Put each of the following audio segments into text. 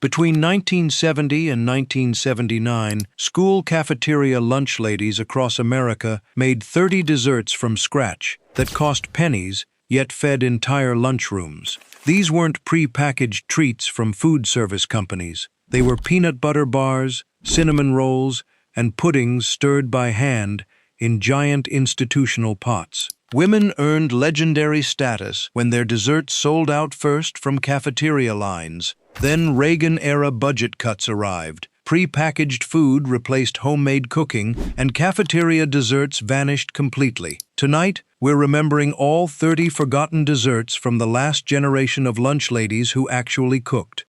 Between 1970 and 1979, school cafeteria lunch ladies across America made 30 desserts from scratch that cost pennies, yet fed entire lunchrooms. These weren't pre-packaged treats from food service companies. They were peanut butter bars, cinnamon rolls, and puddings stirred by hand in giant institutional pots. Women earned legendary status when their desserts sold out first from cafeteria lines. Then Reagan-era budget cuts arrived. Pre-packaged food replaced homemade cooking, and cafeteria desserts vanished completely. Tonight, we're remembering all 30 forgotten desserts from the last generation of lunch ladies who actually cooked.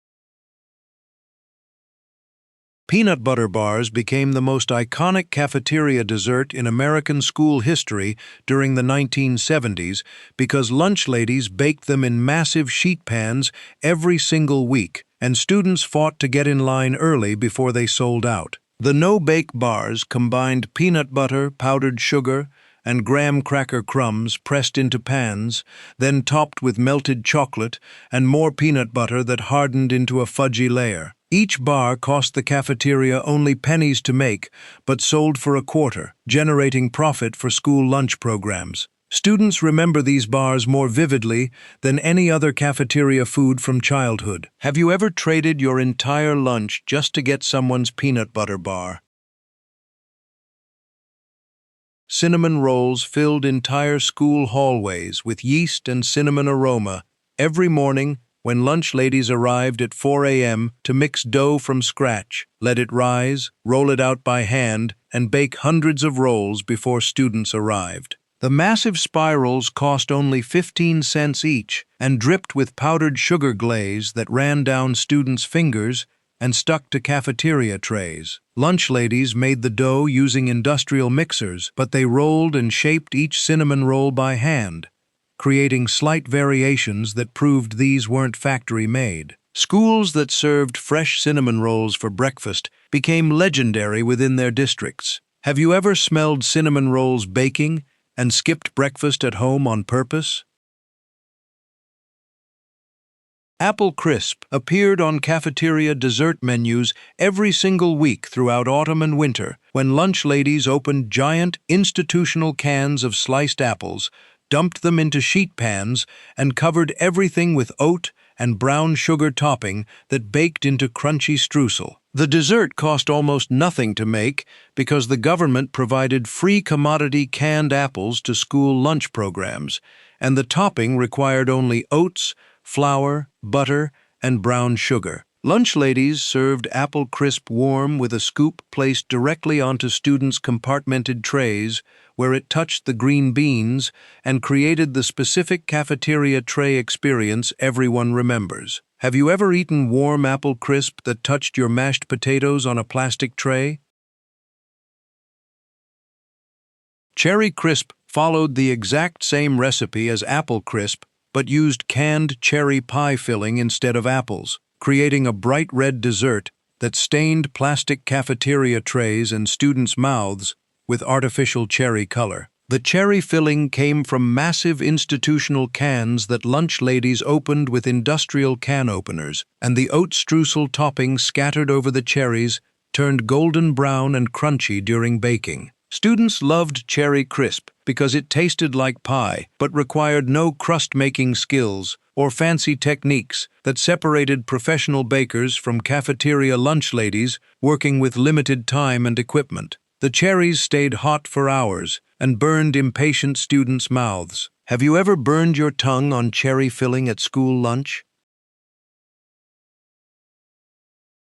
Peanut butter bars became the most iconic cafeteria dessert in American school history during the 1970s because lunch ladies baked them in massive sheet pans every single week, and students fought to get in line early before they sold out. The no-bake bars combined peanut butter, powdered sugar, and graham cracker crumbs pressed into pans, then topped with melted chocolate and more peanut butter that hardened into a fudgy layer. Each bar cost the cafeteria only pennies to make, but sold for a quarter, generating profit for school lunch programs. Students remember these bars more vividly than any other cafeteria food from childhood. Have you ever traded your entire lunch just to get someone's peanut butter bar? Cinnamon rolls filled entire school hallways with yeast and cinnamon aroma. Every morning, when lunch ladies arrived at 4 a.m. to mix dough from scratch, let it rise, roll it out by hand, and bake hundreds of rolls before students arrived. The massive spirals cost only 15 cents each and dripped with powdered sugar glaze that ran down students' fingers and stuck to cafeteria trays. Lunch ladies made the dough using industrial mixers, but they rolled and shaped each cinnamon roll by hand, creating slight variations that proved these weren't factory-made. Schools that served fresh cinnamon rolls for breakfast became legendary within their districts. Have you ever smelled cinnamon rolls baking and skipped breakfast at home on purpose? Apple Crisp appeared on cafeteria dessert menus every single week throughout autumn and winter, when lunch ladies opened giant institutional cans of sliced apples, dumped them into sheet pans, and covered everything with oat and brown sugar topping that baked into crunchy streusel. The dessert cost almost nothing to make because the government provided free commodity canned apples to school lunch programs, and the topping required only oats, flour, butter, and brown sugar. Lunch ladies served Apple Crisp warm with a scoop placed directly onto students' compartmented trays where it touched the green beans and created the specific cafeteria tray experience everyone remembers. Have you ever eaten warm Apple Crisp that touched your mashed potatoes on a plastic tray? Cherry Crisp followed the exact same recipe as Apple Crisp, but used canned cherry pie filling instead of apples, creating a bright red dessert that stained plastic cafeteria trays and students' mouths with artificial cherry color. The cherry filling came from massive institutional cans that lunch ladies opened with industrial can openers, and the oat streusel topping scattered over the cherries turned golden brown and crunchy during baking. Students loved Cherry Crisp because it tasted like pie, but required no crust-making skills or fancy techniques that separated professional bakers from cafeteria lunch ladies working with limited time and equipment. The cherries stayed hot for hours and burned impatient students' mouths. Have you ever burned your tongue on cherry filling at school lunch?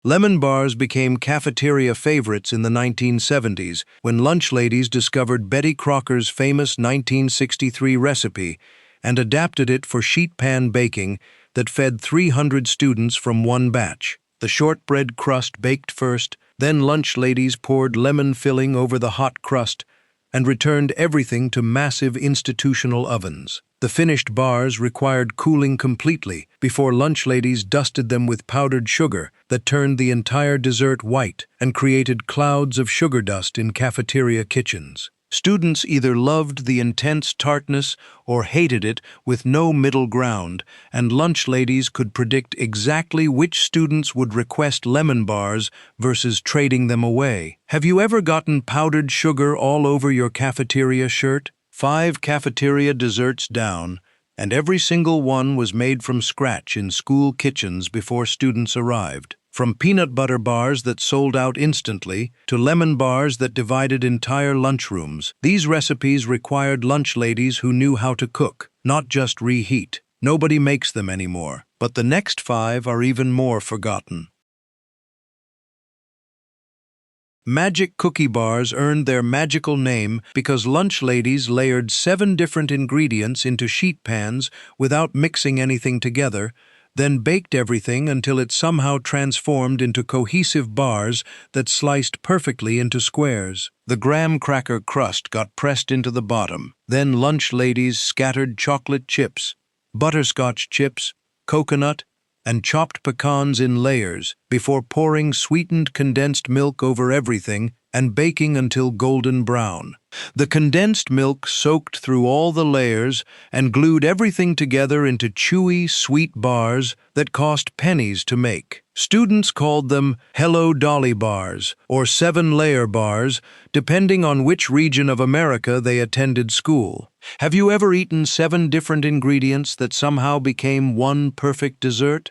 Lemon bars became cafeteria favorites in the 1970s when lunch ladies discovered Betty Crocker's famous 1963 recipe and adapted it for sheet pan baking that fed 300 students from one batch. The shortbread crust baked first, then lunch ladies poured lemon filling over the hot crust and returned everything to massive institutional ovens. The finished bars required cooling completely before lunch ladies dusted them with powdered sugar that turned the entire dessert white and created clouds of sugar dust in cafeteria kitchens. Students either loved the intense tartness or hated it with no middle ground, and lunch ladies could predict exactly which students would request lemon bars versus trading them away. Have you ever gotten powdered sugar all over your cafeteria shirt? 5 cafeteria desserts down, and every single one was made from scratch in school kitchens before students arrived. From peanut butter bars that sold out instantly to lemon bars that divided entire lunchrooms, these recipes required lunch ladies who knew how to cook, not just reheat. Nobody makes them anymore, but the next 5 are even more forgotten. Magic cookie bars earned their magical name because lunch ladies layered 7 different ingredients into sheet pans without mixing anything together, then baked everything until it somehow transformed into cohesive bars that sliced perfectly into squares. The graham cracker crust got pressed into the bottom. Then lunch ladies scattered chocolate chips, butterscotch chips, coconut, and chopped pecans in layers before pouring sweetened condensed milk over everything and baking until golden brown. The condensed milk soaked through all the layers and glued everything together into chewy, sweet bars that cost pennies to make. Students called them Hello Dolly bars or 7-layer bars, depending on which region of America they attended school. Have you ever eaten 7 different ingredients that somehow became one perfect dessert?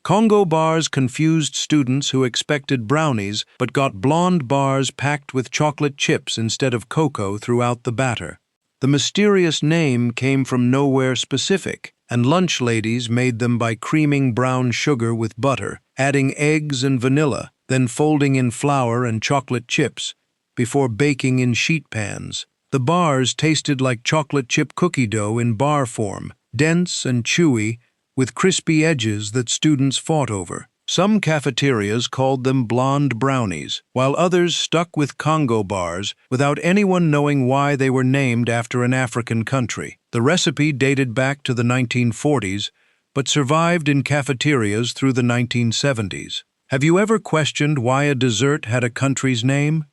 Congo bars confused students who expected brownies but got blonde bars packed with chocolate chips instead of cocoa throughout the batter. The mysterious name came from nowhere specific, and lunch ladies made them by creaming brown sugar with butter, adding eggs and vanilla, then folding in flour and chocolate chips before baking in sheet pans. The bars tasted like chocolate chip cookie dough in bar form, dense and chewy, with crispy edges that students fought over. Some cafeterias called them blonde brownies, while others stuck with Congo bars without anyone knowing why they were named after an African country. The recipe dated back to the 1940s, but survived in cafeterias through the 1970s. Have you ever questioned why a dessert had a country's name?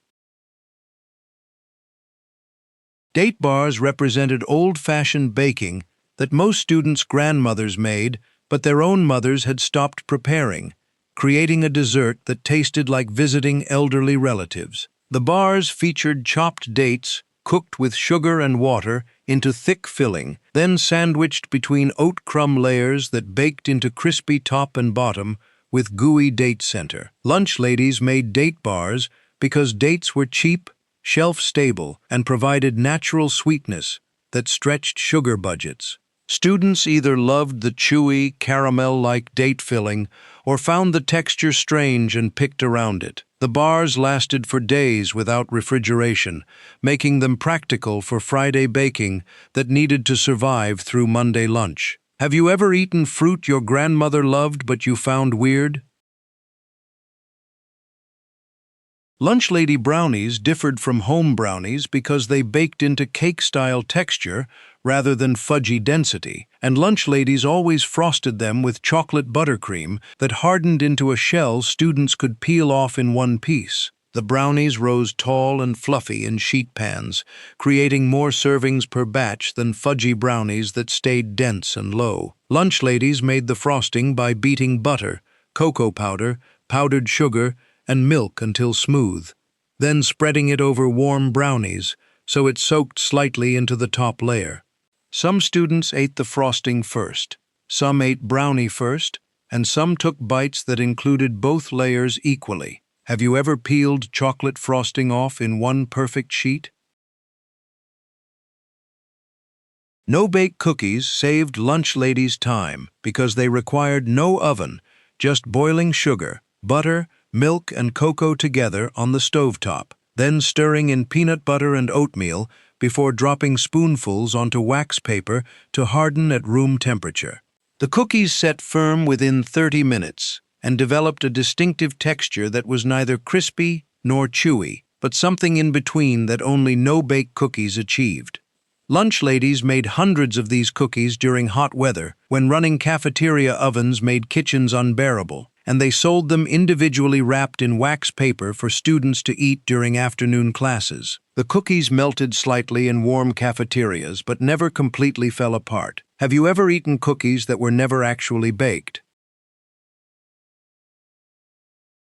Date bars represented old-fashioned baking that most students' grandmothers made, but their own mothers had stopped preparing, creating a dessert that tasted like visiting elderly relatives. The bars featured chopped dates, cooked with sugar and water into thick filling, then sandwiched between oat crumb layers that baked into crispy top and bottom with gooey date center. Lunch ladies made date bars because dates were cheap, shelf-stable, and provided natural sweetness that stretched sugar budgets. Students either loved the chewy, caramel-like date filling or found the texture strange and picked around it. The bars lasted for days without refrigeration, making them practical for Friday baking that needed to survive through Monday lunch. Have you ever eaten fruit your grandmother loved but you found weird? Lunch lady brownies differed from home brownies because they baked into cake-style texture rather than fudgy density, and lunch ladies always frosted them with chocolate buttercream that hardened into a shell students could peel off in one piece. The brownies rose tall and fluffy in sheet pans, creating more servings per batch than fudgy brownies that stayed dense and low. Lunch ladies made the frosting by beating butter, cocoa powder, powdered sugar, and milk until smooth, then spreading it over warm brownies so it soaked slightly into the top layer. Some students ate the frosting first, some ate brownie first, and some took bites that included both layers equally. Have you ever peeled chocolate frosting off in one perfect sheet? No-bake cookies saved lunch ladies time because they required no oven, just boiling sugar, butter, milk, and cocoa together on the stovetop, then stirring in peanut butter and oatmeal before dropping spoonfuls onto wax paper to harden at room temperature. The cookies set firm within 30 minutes and developed a distinctive texture that was neither crispy nor chewy, but something in between that only no-bake cookies achieved. Lunch ladies made hundreds of these cookies during hot weather, when running cafeteria ovens made kitchens unbearable, and they sold them individually wrapped in wax paper for students to eat during afternoon classes. The cookies melted slightly in warm cafeterias, but never completely fell apart. Have you ever eaten cookies that were never actually baked?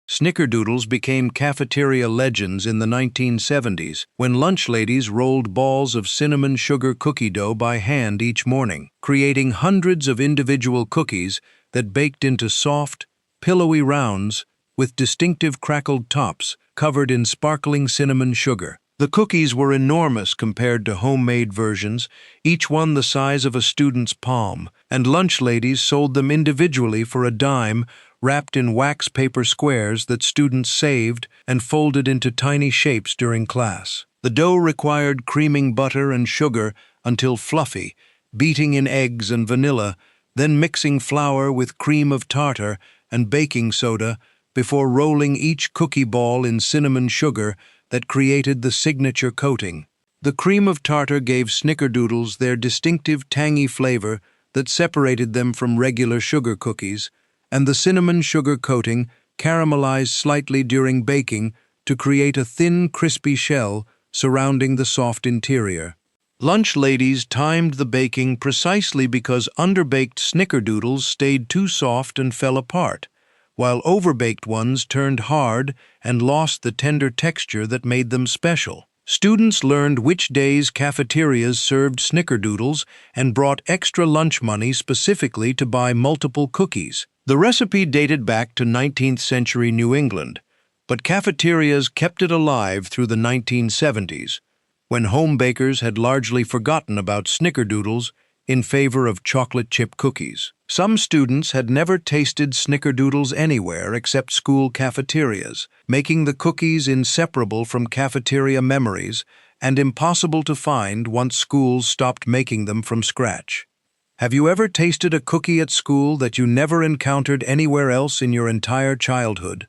Snickerdoodles became cafeteria legends in the 1970s when lunch ladies rolled balls of cinnamon sugar cookie dough by hand each morning, creating hundreds of individual cookies that baked into soft, pillowy rounds with distinctive crackled tops covered in sparkling cinnamon sugar. The cookies were enormous compared to homemade versions, each one the size of a student's palm, and lunch ladies sold them individually for a dime, wrapped in wax paper squares that students saved and folded into tiny shapes during class. The dough required creaming butter and sugar until fluffy, beating in eggs and vanilla, then mixing flour with cream of tartar and baking soda before rolling each cookie ball in cinnamon sugar that created the signature coating. The cream of tartar gave snickerdoodles their distinctive tangy flavor that separated them from regular sugar cookies, and the cinnamon sugar coating caramelized slightly during baking to create a thin, crispy shell surrounding the soft interior. Lunch ladies timed the baking precisely because underbaked snickerdoodles stayed too soft and fell apart, while overbaked ones turned hard and lost the tender texture that made them special. Students learned which days cafeterias served snickerdoodles and brought extra lunch money specifically to buy multiple cookies. The recipe dated back to 19th century New England, but cafeterias kept it alive through the 1970s, when home bakers had largely forgotten about snickerdoodles in favor of chocolate chip cookies. Some students had never tasted snickerdoodles anywhere except school cafeterias, making the cookies inseparable from cafeteria memories and impossible to find once schools stopped making them from scratch. Have you ever tasted a cookie at school that you never encountered anywhere else in your entire childhood?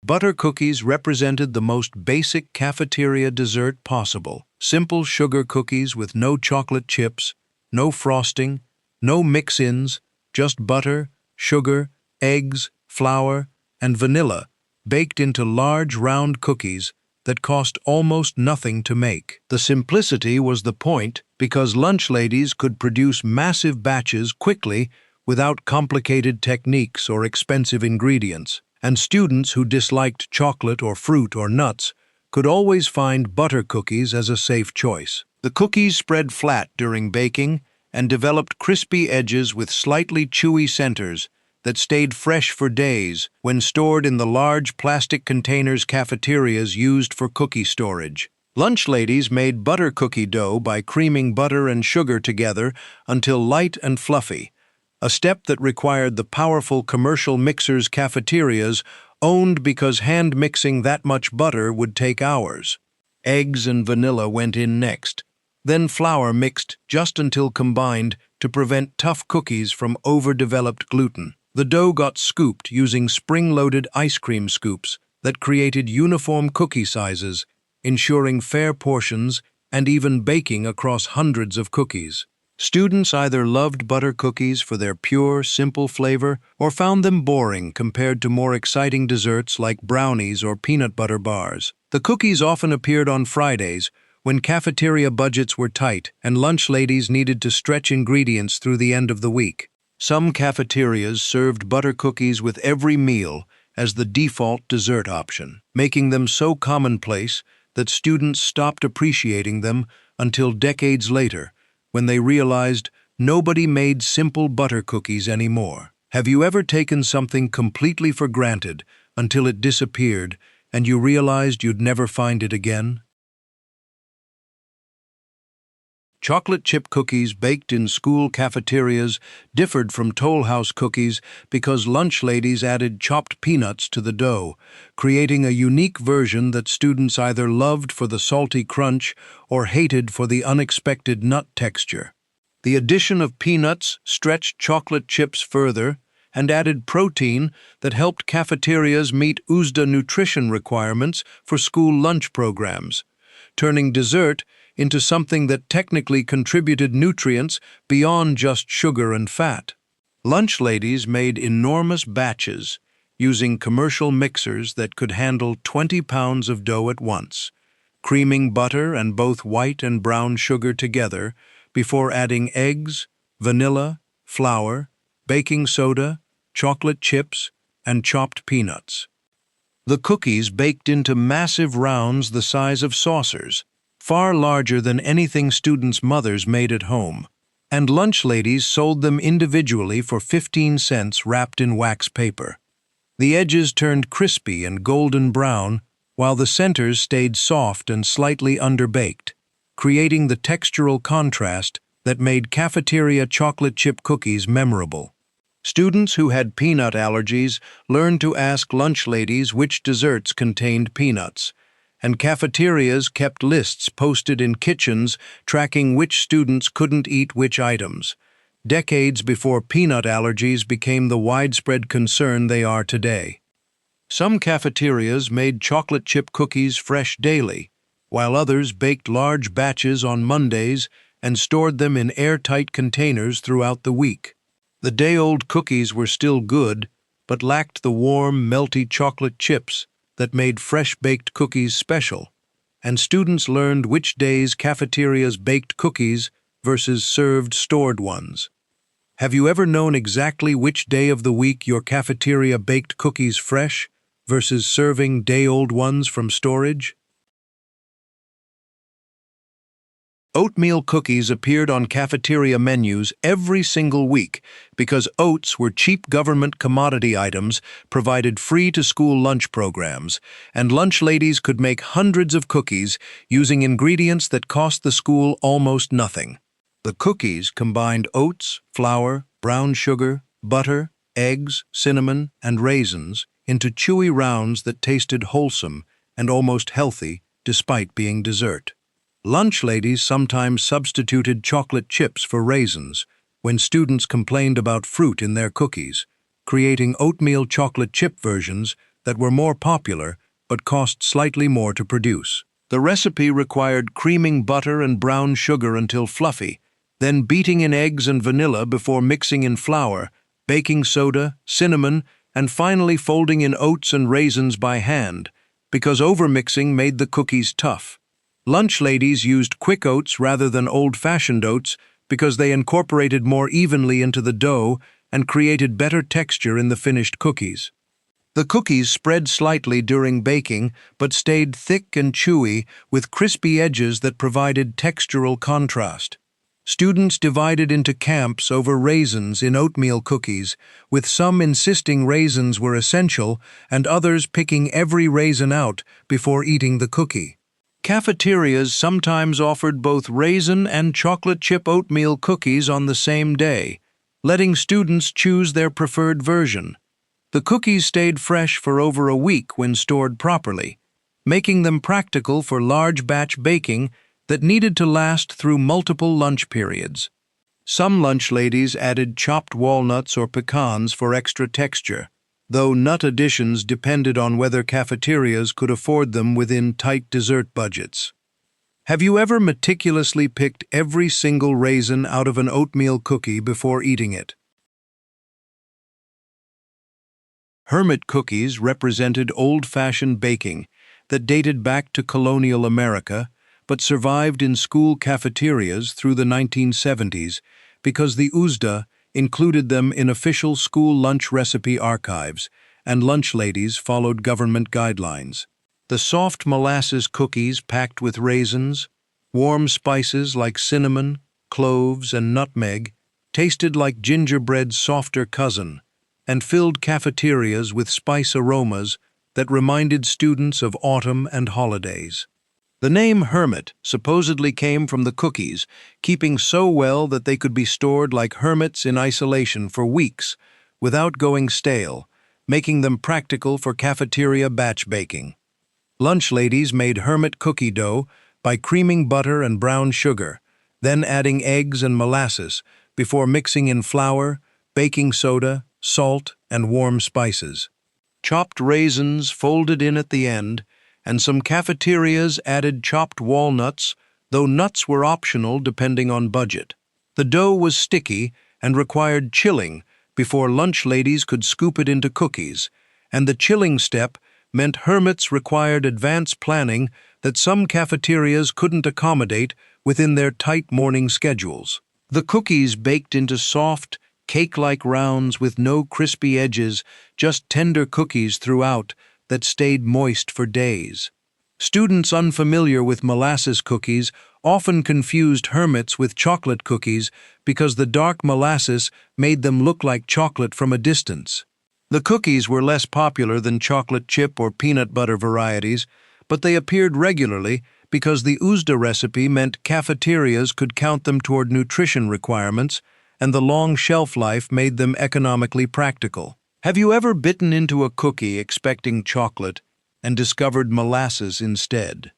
Butter cookies represented the most basic cafeteria dessert possible. Simple sugar cookies with no chocolate chips, no frosting, no mix-ins, just butter, sugar, eggs, flour, and vanilla, baked into large round cookies that cost almost nothing to make. The simplicity was the point because lunch ladies could produce massive batches quickly without complicated techniques or expensive ingredients, and students who disliked chocolate or fruit or nuts could always find butter cookies as a safe choice. The cookies spread flat during baking and developed crispy edges with slightly chewy centers that stayed fresh for days when stored in the large plastic containers cafeterias used for cookie storage. Lunch ladies made butter cookie dough by creaming butter and sugar together until light and fluffy, a step that required the powerful commercial mixers cafeterias owned because hand-mixing that much butter would take hours. Eggs and vanilla went in next, then flour mixed just until combined to prevent tough cookies from overdeveloped gluten. The dough got scooped using spring-loaded ice cream scoops that created uniform cookie sizes, ensuring fair portions and even baking across hundreds of cookies. Students either loved butter cookies for their pure, simple flavor or found them boring compared to more exciting desserts like brownies or peanut butter bars. The cookies often appeared on Fridays when cafeteria budgets were tight and lunch ladies needed to stretch ingredients through the end of the week. Some cafeterias served butter cookies with every meal as the default dessert option, making them so commonplace that students stopped appreciating them until decades later, when they realized nobody made simple butter cookies anymore. Have you ever taken something completely for granted until it disappeared and you realized you'd never find it again? Chocolate chip cookies baked in school cafeterias differed from Toll House cookies because lunch ladies added chopped peanuts to the dough, creating a unique version that students either loved for the salty crunch or hated for the unexpected nut texture. The addition of peanuts stretched chocolate chips further and added protein that helped cafeterias meet USDA nutrition requirements for school lunch programs, turning dessert into something that technically contributed nutrients beyond just sugar and fat. Lunch ladies made enormous batches, using commercial mixers that could handle 20 pounds of dough at once, creaming butter and both white and brown sugar together before adding eggs, vanilla, flour, baking soda, chocolate chips, and chopped peanuts. The cookies baked into massive rounds the size of saucers, far larger than anything students' mothers made at home, and lunch ladies sold them individually for 15 cents wrapped in wax paper. The edges turned crispy and golden brown, while the centers stayed soft and slightly underbaked, creating the textural contrast that made cafeteria chocolate chip cookies memorable. Students who had peanut allergies learned to ask lunch ladies which desserts contained peanuts, and cafeterias kept lists posted in kitchens tracking which students couldn't eat which items, decades before peanut allergies became the widespread concern they are today. Some cafeterias made chocolate chip cookies fresh daily, while others baked large batches on Mondays and stored them in airtight containers throughout the week. The day-old cookies were still good, but lacked the warm, melty chocolate chips that made fresh-baked cookies special, and students learned which days cafeterias baked cookies versus served stored ones. Have you ever known exactly which day of the week your cafeteria baked cookies fresh versus serving day-old ones from storage? Oatmeal cookies appeared on cafeteria menus every single week because oats were cheap government commodity items provided free to school lunch programs, and lunch ladies could make hundreds of cookies using ingredients that cost the school almost nothing. The cookies combined oats, flour, brown sugar, butter, eggs, cinnamon, and raisins into chewy rounds that tasted wholesome and almost healthy despite being dessert. Lunch ladies sometimes substituted chocolate chips for raisins when students complained about fruit in their cookies, creating oatmeal chocolate chip versions that were more popular but cost slightly more to produce. The recipe required creaming butter and brown sugar until fluffy, then beating in eggs and vanilla before mixing in flour, baking soda, cinnamon, and finally folding in oats and raisins by hand, because overmixing made the cookies tough. Lunch ladies used quick oats rather than old-fashioned oats because they incorporated more evenly into the dough and created better texture in the finished cookies. The cookies spread slightly during baking but stayed thick and chewy with crispy edges that provided textural contrast. Students divided into camps over raisins in oatmeal cookies, with some insisting raisins were essential and others picking every raisin out before eating the cookie. Cafeterias sometimes offered both raisin and chocolate chip oatmeal cookies on the same day, letting students choose their preferred version. The cookies stayed fresh for over a week when stored properly, making them practical for large batch baking that needed to last through multiple lunch periods. Some lunch ladies added chopped walnuts or pecans for extra texture, though nut additions depended on whether cafeterias could afford them within tight dessert budgets. Have you ever meticulously picked every single raisin out of an oatmeal cookie before eating it? Hermit cookies represented old-fashioned baking that dated back to colonial America, but survived in school cafeterias through the 1970s because the USDA included them in official school lunch recipe archives, and lunch ladies followed government guidelines. The soft molasses cookies packed with raisins, warm spices like cinnamon, cloves, and nutmeg tasted like gingerbread's softer cousin, and filled cafeterias with spice aromas that reminded students of autumn and holidays. The name hermit supposedly came from the cookies, keeping so well that they could be stored like hermits in isolation for weeks without going stale, making them practical for cafeteria batch baking. Lunch ladies made hermit cookie dough by creaming butter and brown sugar, then adding eggs and molasses before mixing in flour, baking soda, salt, and warm spices. Chopped raisins folded in at the end, and some cafeterias added chopped walnuts, though nuts were optional depending on budget. The dough was sticky and required chilling before lunch ladies could scoop it into cookies, and the chilling step meant hermits required advanced planning that some cafeterias couldn't accommodate within their tight morning schedules. The cookies baked into soft, cake-like rounds with no crispy edges, just tender cookies throughout that stayed moist for days. Students unfamiliar with molasses cookies often confused hermits with chocolate cookies because the dark molasses made them look like chocolate from a distance. The cookies were less popular than chocolate chip or peanut butter varieties, but they appeared regularly because the Uzda recipe meant cafeterias could count them toward nutrition requirements, and the long shelf life made them economically practical. Have you ever bitten into a cookie expecting chocolate and discovered molasses instead?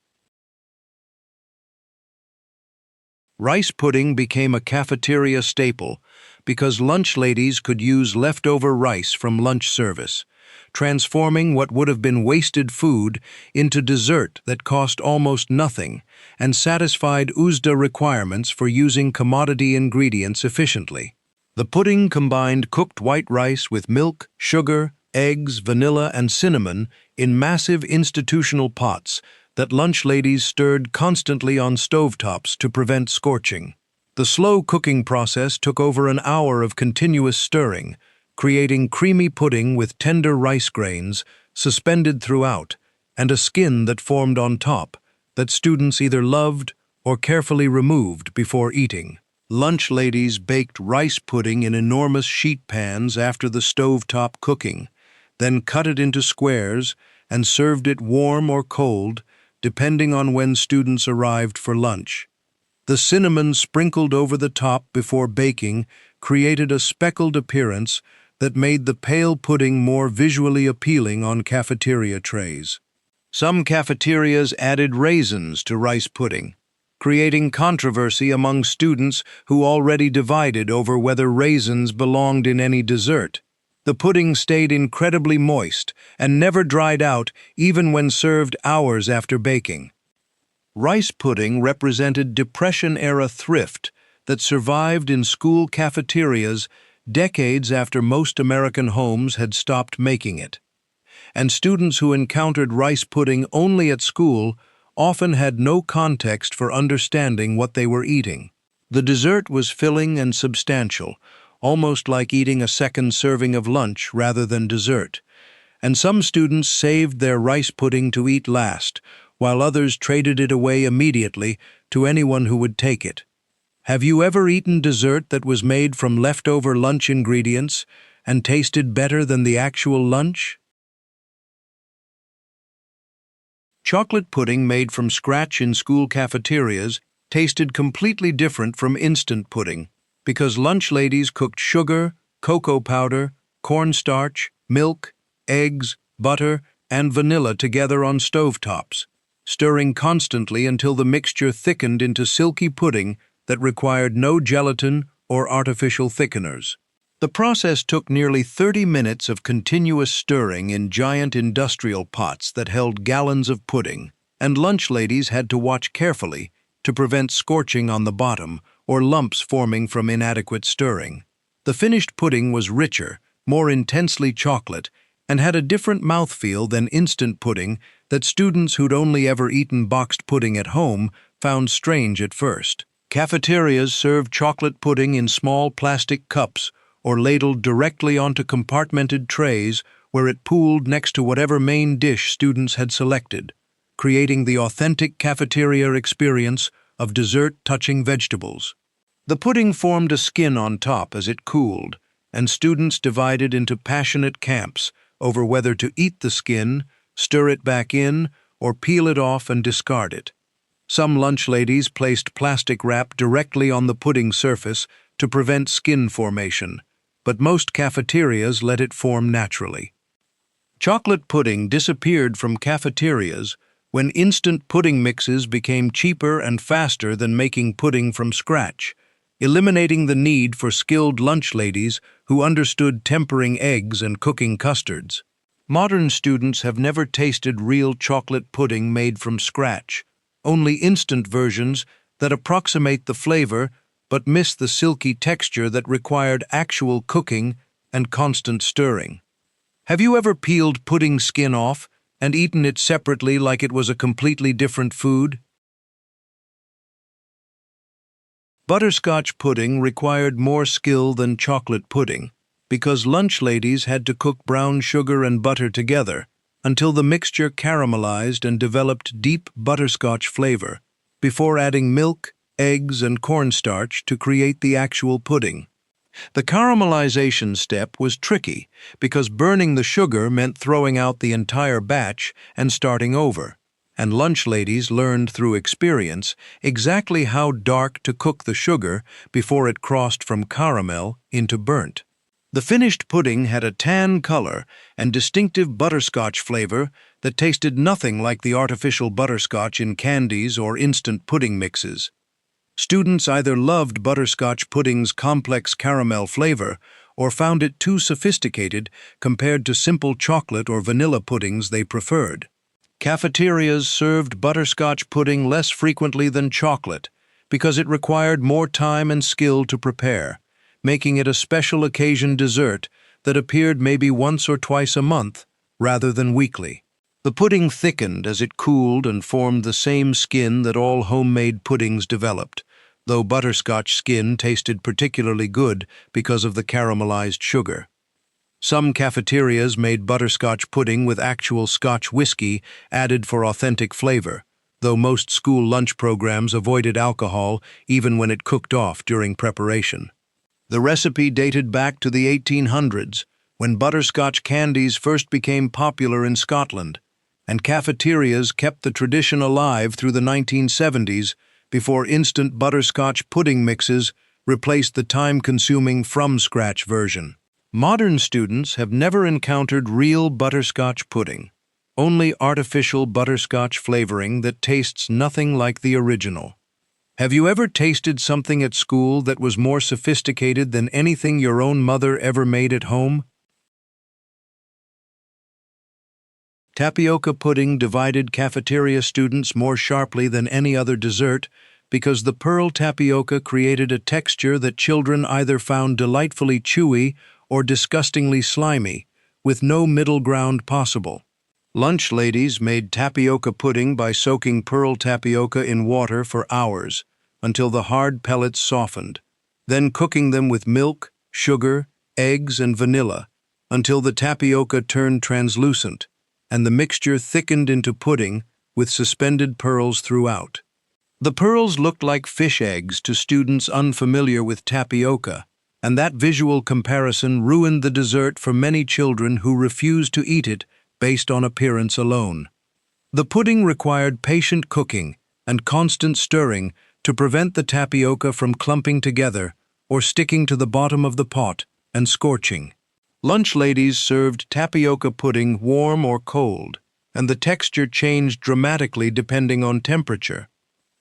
Rice pudding became a cafeteria staple because lunch ladies could use leftover rice from lunch service, transforming what would have been wasted food into dessert that cost almost nothing and satisfied Uzda requirements for using commodity ingredients efficiently. The pudding combined cooked white rice with milk, sugar, eggs, vanilla, and cinnamon in massive institutional pots that lunch ladies stirred constantly on stovetops to prevent scorching. The slow cooking process took over an hour of continuous stirring, creating creamy pudding with tender rice grains suspended throughout and a skin that formed on top that students either loved or carefully removed before eating. Lunch ladies baked rice pudding in enormous sheet pans after the stovetop cooking, then cut it into squares and served it warm or cold, depending on when students arrived for lunch. The cinnamon sprinkled over the top before baking created a speckled appearance that made the pale pudding more visually appealing on cafeteria trays. Some cafeterias added raisins to rice pudding, creating controversy among students who already divided over whether raisins belonged in any dessert. The pudding stayed incredibly moist and never dried out even when served hours after baking. Rice pudding represented Depression-era thrift that survived in school cafeterias decades after most American homes had stopped making it. And students who encountered rice pudding only at school often had no context for understanding what they were eating. The dessert was filling and substantial, almost like eating a second serving of lunch rather than dessert. And some students saved their rice pudding to eat last, while others traded it away immediately to anyone who would take it. Have you ever eaten dessert that was made from leftover lunch ingredients and tasted better than the actual lunch? Chocolate pudding made from scratch in school cafeterias tasted completely different from instant pudding because lunch ladies cooked sugar, cocoa powder, cornstarch, milk, eggs, butter, and vanilla together on stovetops, stirring constantly until the mixture thickened into silky pudding that required no gelatin or artificial thickeners. The process took nearly 30 minutes of continuous stirring in giant industrial pots that held gallons of pudding, and lunch ladies had to watch carefully to prevent scorching on the bottom or lumps forming from inadequate stirring. The finished pudding was richer, more intensely chocolate, and had a different mouthfeel than instant pudding that students who'd only ever eaten boxed pudding at home found strange at first. Cafeterias served chocolate pudding in small plastic cups or ladled directly onto compartmented trays where it pooled next to whatever main dish students had selected, creating the authentic cafeteria experience of dessert-touching vegetables. The pudding formed a skin on top as it cooled, and students divided into passionate camps over whether to eat the skin, stir it back in, or peel it off and discard it. Some lunch ladies placed plastic wrap directly on the pudding surface to prevent skin formation, but most cafeterias let it form naturally. Chocolate pudding disappeared from cafeterias when instant pudding mixes became cheaper and faster than making pudding from scratch, eliminating the need for skilled lunch ladies who understood tempering eggs and cooking custards. Modern students have never tasted real chocolate pudding made from scratch, only instant versions that approximate the flavor but miss the silky texture that required actual cooking and constant stirring. Have you ever peeled pudding skin off and eaten it separately like it was a completely different food? Butterscotch pudding required more skill than chocolate pudding because lunch ladies had to cook brown sugar and butter together until the mixture caramelized and developed deep butterscotch flavor before adding milk, eggs, and cornstarch to create the actual pudding. The caramelization step was tricky because burning the sugar meant throwing out the entire batch and starting over, and lunch ladies learned through experience exactly how dark to cook the sugar before it crossed from caramel into burnt. The finished pudding had a tan color and distinctive butterscotch flavor that tasted nothing like the artificial butterscotch in candies or instant pudding mixes. Students either loved butterscotch pudding's complex caramel flavor or found it too sophisticated compared to simple chocolate or vanilla puddings they preferred. Cafeterias served butterscotch pudding less frequently than chocolate because it required more time and skill to prepare, making it a special occasion dessert that appeared maybe once or twice a month rather than weekly. The pudding thickened as it cooled and formed the same skin that all homemade puddings developed, though butterscotch skin tasted particularly good because of the caramelized sugar. Some cafeterias made butterscotch pudding with actual Scotch whiskey added for authentic flavor, though most school lunch programs avoided alcohol even when it cooked off during preparation. The recipe dated back to the 1800s, when butterscotch candies first became popular in Scotland, and cafeterias kept the tradition alive through the 1970s before instant butterscotch pudding mixes replaced the time-consuming from-scratch version. Modern students have never encountered real butterscotch pudding, only artificial butterscotch flavoring that tastes nothing like the original. Have you ever tasted something at school that was more sophisticated than anything your own mother ever made at home? Tapioca pudding divided cafeteria students more sharply than any other dessert because the pearl tapioca created a texture that children either found delightfully chewy or disgustingly slimy, with no middle ground possible. Lunch ladies made tapioca pudding by soaking pearl tapioca in water for hours until the hard pellets softened, then cooking them with milk, sugar, eggs, and vanilla until the tapioca turned translucent and the mixture thickened into pudding with suspended pearls throughout. The pearls looked like fish eggs to students unfamiliar with tapioca, and that visual comparison ruined the dessert for many children who refused to eat it based on appearance alone. The pudding required patient cooking and constant stirring to prevent the tapioca from clumping together or sticking to the bottom of the pot and scorching. Lunch ladies served tapioca pudding warm or cold, and the texture changed dramatically depending on temperature.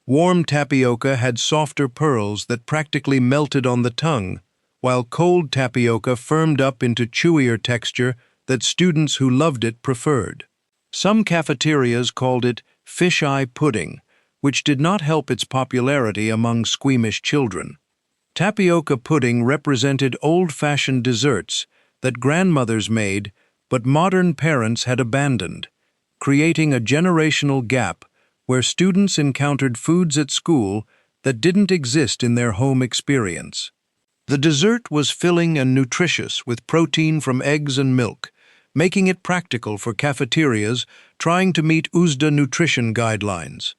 Warm tapioca had softer pearls that practically melted on the tongue, while cold tapioca firmed up into chewier texture that students who loved it preferred. Some cafeterias called it fish-eye pudding, which did not help its popularity among squeamish children. Tapioca pudding represented old-fashioned desserts that grandmothers made but modern parents had abandoned, creating a generational gap where students encountered foods at school that didn't exist in their home experience. The dessert was filling and nutritious with protein from eggs and milk, making it practical for cafeterias trying to meet USDA nutrition guidelines.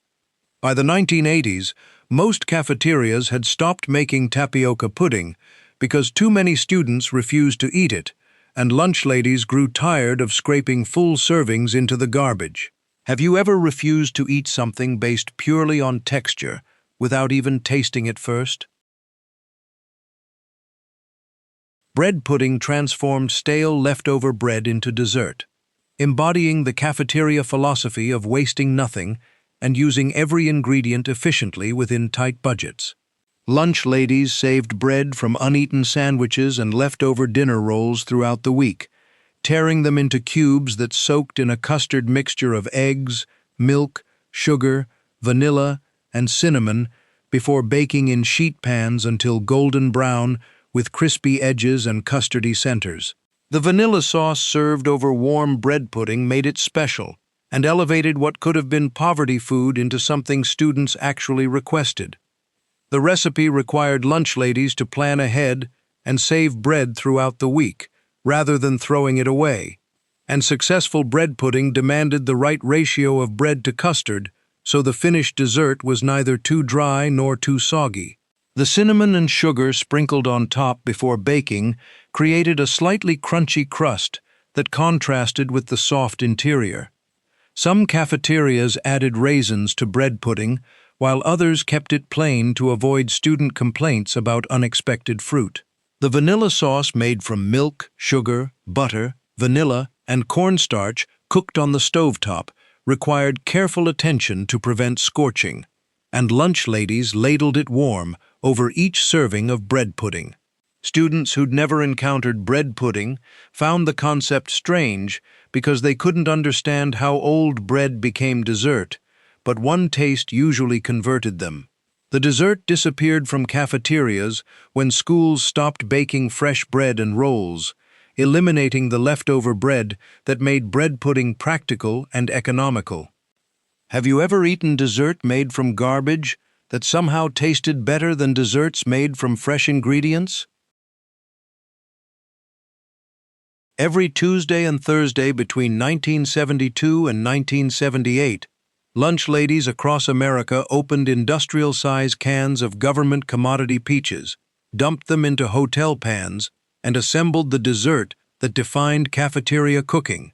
By the 1980s, most cafeterias had stopped making tapioca pudding because too many students refused to eat it, and lunch ladies grew tired of scraping full servings into the garbage. Have you ever refused to eat something based purely on texture without even tasting it first? Bread pudding transformed stale leftover bread into dessert, embodying the cafeteria philosophy of wasting nothing and using every ingredient efficiently within tight budgets. Lunch ladies saved bread from uneaten sandwiches and leftover dinner rolls throughout the week, tearing them into cubes that soaked in a custard mixture of eggs, milk, sugar, vanilla, and cinnamon before baking in sheet pans until golden brown with crispy edges and custardy centers. The vanilla sauce served over warm bread pudding made it special and elevated what could have been poverty food into something students actually requested. The recipe required lunch ladies to plan ahead and save bread throughout the week, rather than throwing it away. And successful bread pudding demanded the right ratio of bread to custard, so the finished dessert was neither too dry nor too soggy. The cinnamon and sugar sprinkled on top before baking created a slightly crunchy crust that contrasted with the soft interior. Some cafeterias added raisins to bread pudding, while others kept it plain to avoid student complaints about unexpected fruit. The vanilla sauce made from milk, sugar, butter, vanilla, and cornstarch cooked on the stovetop required careful attention to prevent scorching, and lunch ladies ladled it warm over each serving of bread pudding. Students who'd never encountered bread pudding found the concept strange because they couldn't understand how old bread became dessert, but one taste usually converted them. The dessert disappeared from cafeterias when schools stopped baking fresh bread and rolls, eliminating the leftover bread that made bread pudding practical and economical. Have you ever eaten dessert made from garbage that somehow tasted better than desserts made from fresh ingredients? Every Tuesday and Thursday between 1972 and 1978, lunch ladies across America opened industrial-size cans of government commodity peaches, dumped them into hotel pans, and assembled the dessert that defined cafeteria cooking.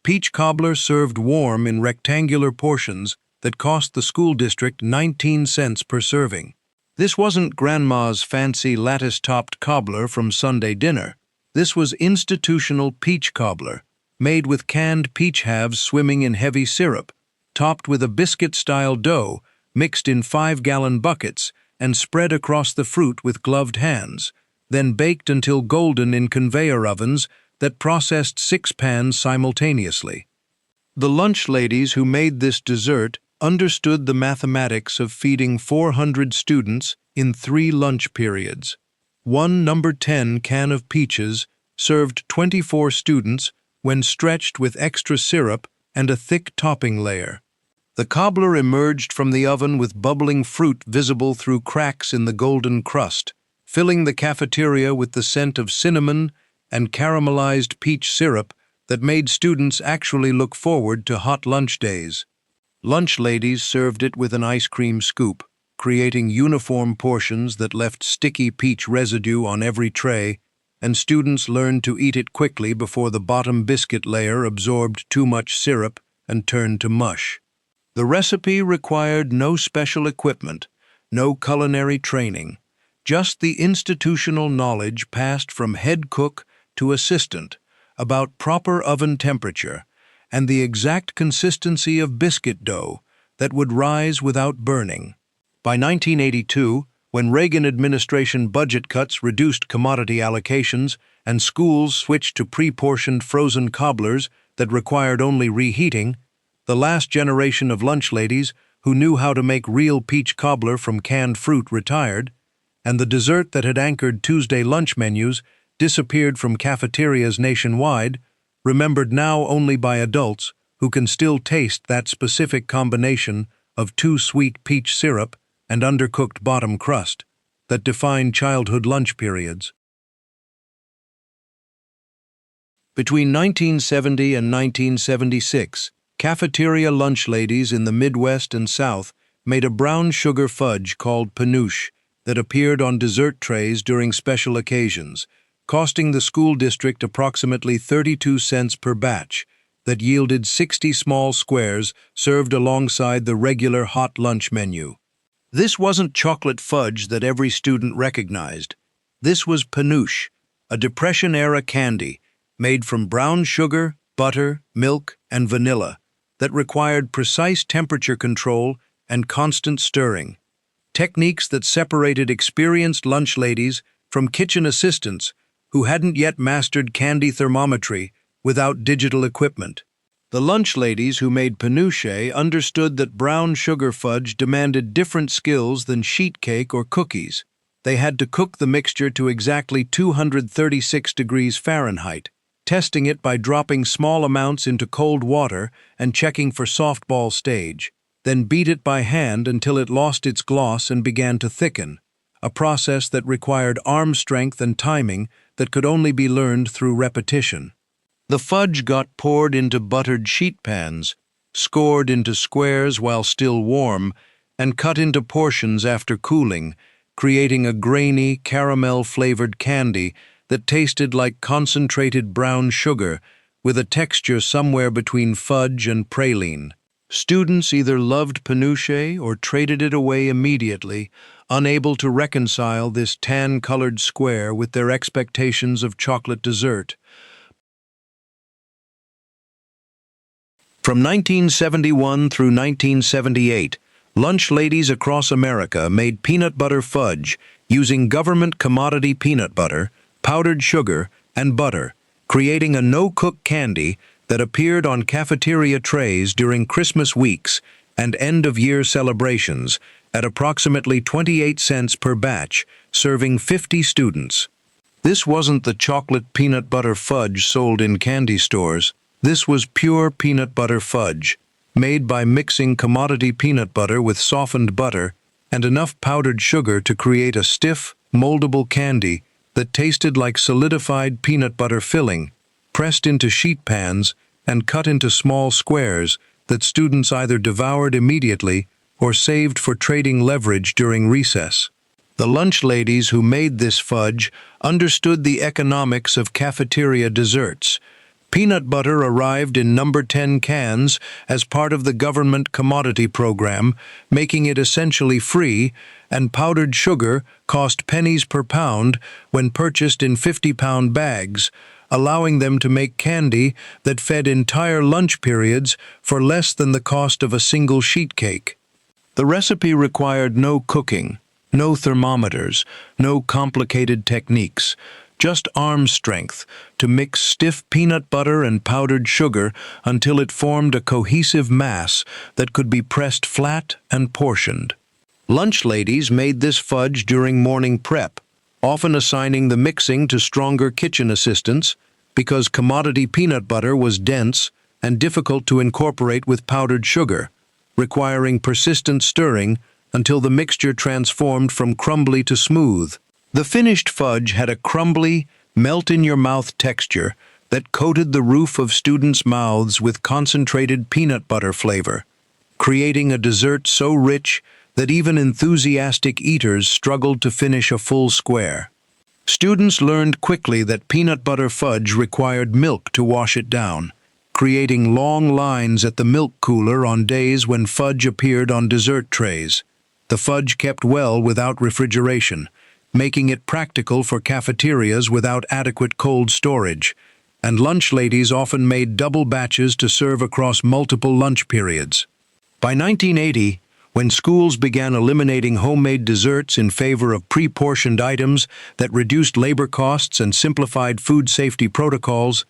Peach cobbler served warm in rectangular portions that cost the school district 19 cents per serving. This wasn't Grandma's fancy lattice-topped cobbler from Sunday dinner. This was institutional peach cobbler, made with canned peach halves swimming in heavy syrup, topped with a biscuit-style dough mixed in 5-gallon buckets and spread across the fruit with gloved hands, then baked until golden in conveyor ovens that processed 6 pans simultaneously. The lunch ladies who made this dessert understood the mathematics of feeding 400 students in 3 lunch periods. One number 10 can of peaches served 24 students when stretched with extra syrup and a thick topping layer. The cobbler emerged from the oven with bubbling fruit visible through cracks in the golden crust, filling the cafeteria with the scent of cinnamon and caramelized peach syrup that made students actually look forward to hot lunch days. Lunch ladies served it with an ice cream scoop, creating uniform portions that left sticky peach residue on every tray, and students learned to eat it quickly before the bottom biscuit layer absorbed too much syrup and turned to mush. The recipe required no special equipment, no culinary training, just the institutional knowledge passed from head cook to assistant about proper oven temperature and the exact consistency of biscuit dough that would rise without burning. By 1982, when Reagan administration budget cuts reduced commodity allocations and schools switched to pre-portioned frozen cobblers that required only reheating, the last generation of lunch ladies who knew how to make real peach cobbler from canned fruit retired, and the dessert that had anchored Tuesday lunch menus disappeared from cafeterias nationwide, remembered now only by adults who can still taste that specific combination of too sweet peach syrup and undercooked bottom crust that defined childhood lunch periods. Between 1970 and 1976, cafeteria lunch ladies in the Midwest and South made a brown sugar fudge called panouche that appeared on dessert trays during special occasions, costing the school district approximately 32 cents per batch, that yielded 60 small squares served alongside the regular hot lunch menu. This wasn't chocolate fudge that every student recognized. This was panouche, a Depression-era candy made from brown sugar, butter, milk, and vanilla that required precise temperature control and constant stirring, techniques that separated experienced lunch ladies from kitchen assistants who hadn't yet mastered candy thermometry without digital equipment. The lunch ladies who made panouche understood that brown sugar fudge demanded different skills than sheet cake or cookies. They had to cook the mixture to exactly 236 degrees Fahrenheit, testing it by dropping small amounts into cold water and checking for softball stage, then beat it by hand until it lost its gloss and began to thicken, a process that required arm strength and timing that could only be learned through repetition. The fudge got poured into buttered sheet pans, scored into squares while still warm, and cut into portions after cooling, creating a grainy, caramel-flavored candy that tasted like concentrated brown sugar with a texture somewhere between fudge and praline. Students either loved penuche or traded it away immediately, unable to reconcile this tan-colored square with their expectations of chocolate dessert. From 1971 through 1978, lunch ladies across America made peanut butter fudge using government commodity peanut butter, powdered sugar, and butter, creating a no-cook candy that appeared on cafeteria trays during Christmas weeks and end-of-year celebrations at approximately 28 cents per batch, serving 50 students. This wasn't the chocolate peanut butter fudge sold in candy stores. This was pure peanut butter fudge, made by mixing commodity peanut butter with softened butter and enough powdered sugar to create a stiff, moldable candy that tasted like solidified peanut butter filling, pressed into sheet pans and cut into small squares that students either devoured immediately or saved for trading leverage during recess. The lunch ladies who made this fudge understood the economics of cafeteria desserts. Peanut butter arrived in number 10 cans as part of the government commodity program, making it essentially free, and powdered sugar cost pennies per pound when purchased in 50-pound bags, allowing them to make candy that fed entire lunch periods for less than the cost of a single sheet cake. The recipe required no cooking, no thermometers, no complicated techniques, just arm strength to mix stiff peanut butter and powdered sugar until it formed a cohesive mass that could be pressed flat and portioned. Lunch ladies made this fudge during morning prep, often assigning the mixing to stronger kitchen assistants because commodity peanut butter was dense and difficult to incorporate with powdered sugar, requiring persistent stirring until the mixture transformed from crumbly to smooth. The finished fudge had a crumbly, melt-in-your-mouth texture that coated the roof of students' mouths with concentrated peanut butter flavor, creating a dessert so rich that even enthusiastic eaters struggled to finish a full square. Students learned quickly that peanut butter fudge required milk to wash it down, creating long lines at the milk cooler on days when fudge appeared on dessert trays. The fudge kept well without refrigeration, making it practical for cafeterias without adequate cold storage, and lunch ladies often made double batches to serve across multiple lunch periods. By 1980, when schools began eliminating homemade desserts in favor of pre-portioned items that reduced labor costs and simplified food safety protocols,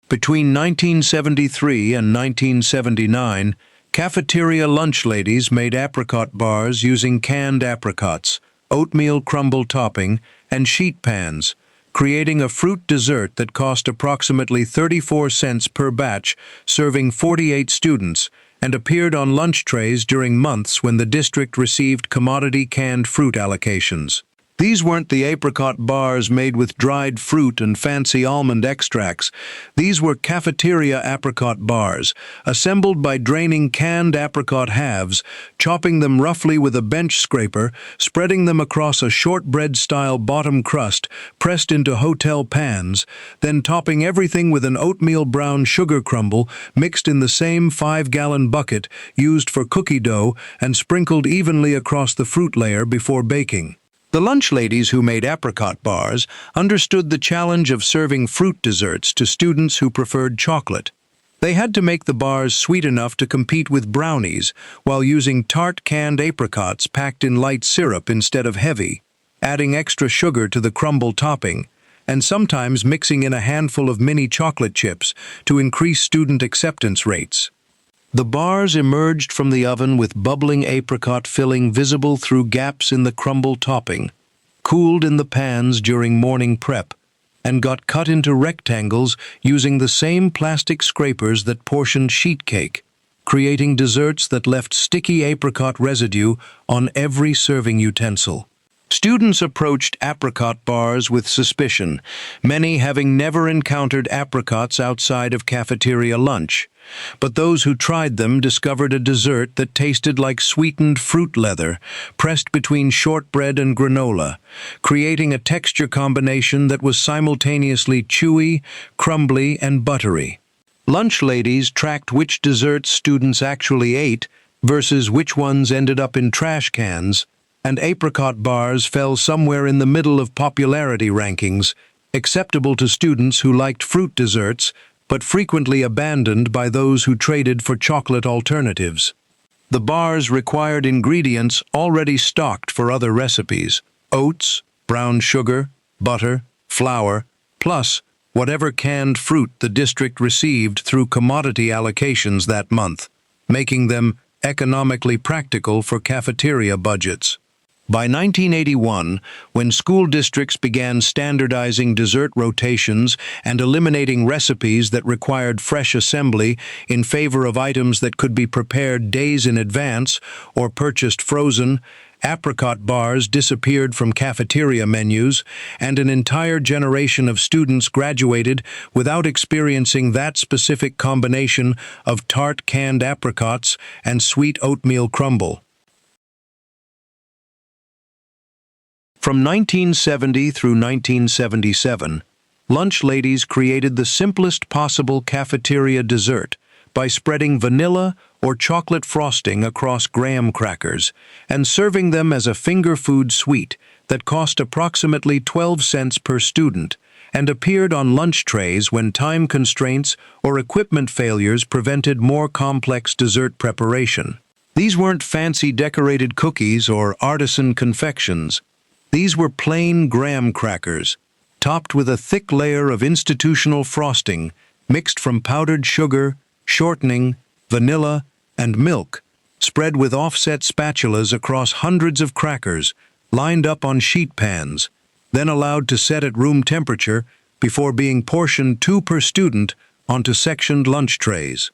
between 1973 and 1979, cafeteria lunch ladies made apricot bars using canned apricots, oatmeal crumble topping, and sheet pans, creating a fruit dessert that cost approximately 34 cents per batch, serving 48 students, and appeared on lunch trays during months when the district received commodity canned fruit allocations. These weren't the apricot bars made with dried fruit and fancy almond extracts. These were cafeteria apricot bars, assembled by draining canned apricot halves, chopping them roughly with a bench scraper, spreading them across a shortbread-style bottom crust pressed into hotel pans, then topping everything with an oatmeal brown sugar crumble mixed in the same 5-gallon bucket used for cookie dough and sprinkled evenly across the fruit layer before baking. The lunch ladies who made apricot bars understood the challenge of serving fruit desserts to students who preferred chocolate. They had to make the bars sweet enough to compete with brownies while using tart canned apricots packed in light syrup instead of heavy, adding extra sugar to the crumble topping, and sometimes mixing in a handful of mini chocolate chips to increase student acceptance rates. The bars emerged from the oven with bubbling apricot filling visible through gaps in the crumble topping, cooled in the pans during morning prep, and got cut into rectangles using the same plastic scrapers that portioned sheet cake, creating desserts that left sticky apricot residue on every serving utensil. Students approached apricot bars with suspicion, many having never encountered apricots outside of cafeteria lunch. But those who tried them discovered a dessert that tasted like sweetened fruit leather, pressed between shortbread and granola, creating a texture combination that was simultaneously chewy, crumbly, and buttery. Lunch ladies tracked which desserts students actually ate versus which ones ended up in trash cans, and apricot bars fell somewhere in the middle of popularity rankings, acceptable to students who liked fruit desserts, but frequently abandoned by those who traded for chocolate alternatives. The bars required ingredients already stocked for other recipes: oats, brown sugar, butter, flour, plus whatever canned fruit the district received through commodity allocations that month, making them economically practical for cafeteria budgets. By 1981, when school districts began standardizing dessert rotations and eliminating recipes that required fresh assembly in favor of items that could be prepared days in advance or purchased frozen, apricot bars disappeared from cafeteria menus, and an entire generation of students graduated without experiencing that specific combination of tart canned apricots and sweet oatmeal crumble. From 1970 through 1977, lunch ladies created the simplest possible cafeteria dessert by spreading vanilla or chocolate frosting across graham crackers and serving them as a finger food sweet that cost approximately 12 cents per student and appeared on lunch trays when time constraints or equipment failures prevented more complex dessert preparation. These weren't fancy decorated cookies or artisan confections. These were plain graham crackers, topped with a thick layer of institutional frosting mixed from powdered sugar, shortening, vanilla, and milk, spread with offset spatulas across hundreds of crackers, lined up on sheet pans, then allowed to set at room temperature before being portioned 2 per student onto sectioned lunch trays.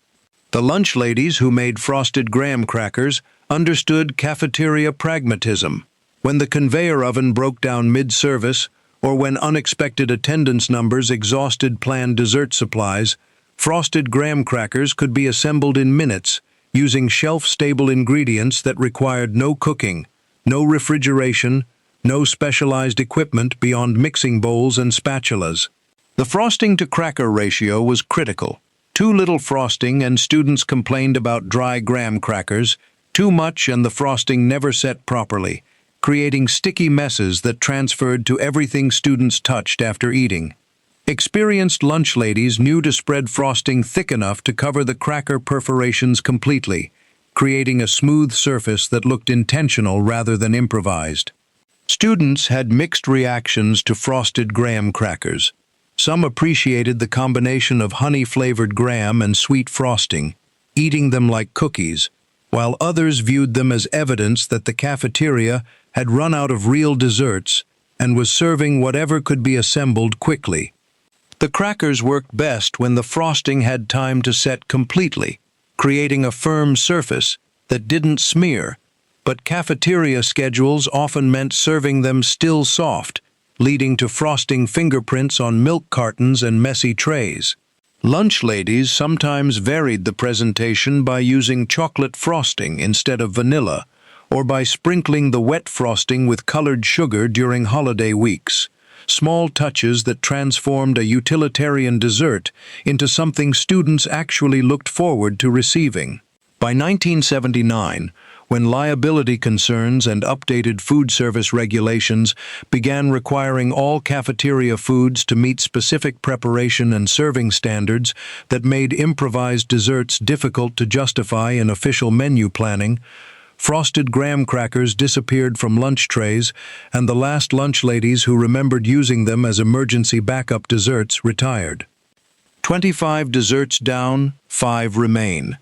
The lunch ladies who made frosted graham crackers understood cafeteria pragmatism. When the conveyor oven broke down mid-service, or when unexpected attendance numbers exhausted planned dessert supplies, frosted graham crackers could be assembled in minutes using shelf-stable ingredients that required no cooking, no refrigeration, no specialized equipment beyond mixing bowls and spatulas. The frosting-to-cracker ratio was critical. Too little frosting and students complained about dry graham crackers, too much and the frosting never set properly, creating sticky messes that transferred to everything students touched after eating. Experienced lunch ladies knew to spread frosting thick enough to cover the cracker perforations completely, creating a smooth surface that looked intentional rather than improvised. Students had mixed reactions to frosted graham crackers. Some appreciated the combination of honey-flavored graham and sweet frosting, eating them like cookies, while others viewed them as evidence that the cafeteria had run out of real desserts and was serving whatever could be assembled quickly. The crackers worked best when the frosting had time to set completely, creating a firm surface that didn't smear, but cafeteria schedules often meant serving them still soft, leading to frosting fingerprints on milk cartons and messy trays. Lunch ladies sometimes varied the presentation by using chocolate frosting instead of vanilla, or by sprinkling the wet frosting with colored sugar during holiday weeks, small touches that transformed a utilitarian dessert into something students actually looked forward to receiving. By 1979, when liability concerns and updated food service regulations began requiring all cafeteria foods to meet specific preparation and serving standards that made improvised desserts difficult to justify in official menu planning, frosted graham crackers disappeared from lunch trays, and the last lunch ladies who remembered using them as emergency backup desserts retired. 25 desserts down, 5 remain.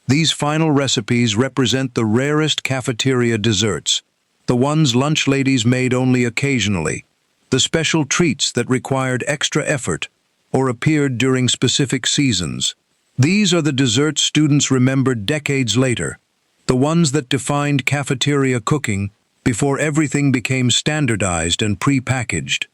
These final recipes represent the rarest cafeteria desserts, the ones lunch ladies made only occasionally, the special treats that required extra effort or appeared during specific seasons. These are the desserts students remembered decades later, the ones that defined cafeteria cooking before everything became standardized and pre-packaged.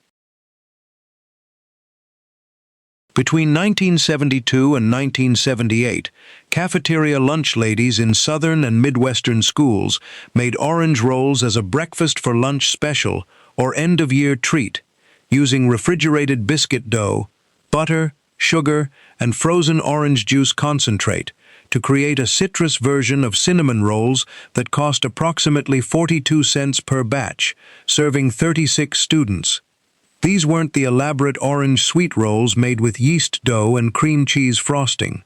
Between 1972 and 1978, cafeteria lunch ladies in Southern and Midwestern schools made orange rolls as a breakfast for lunch special or end-of-year treat, using refrigerated biscuit dough, butter, sugar, and frozen orange juice concentrate to create a citrus version of cinnamon rolls that cost approximately 42 cents per batch, serving 36 students. These weren't the elaborate orange sweet rolls made with yeast dough and cream cheese frosting.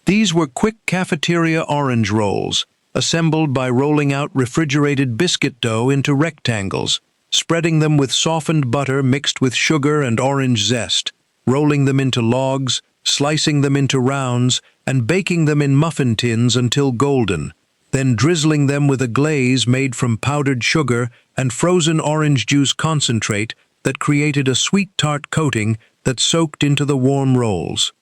These were quick cafeteria orange rolls, assembled by rolling out refrigerated biscuit dough into rectangles, spreading them with softened butter mixed with sugar and orange zest, rolling them into logs, slicing them into rounds, and baking them in muffin tins until golden, then drizzling them with a glaze made from powdered sugar and frozen orange juice concentrate that created a sweet tart coating that soaked into the warm rolls.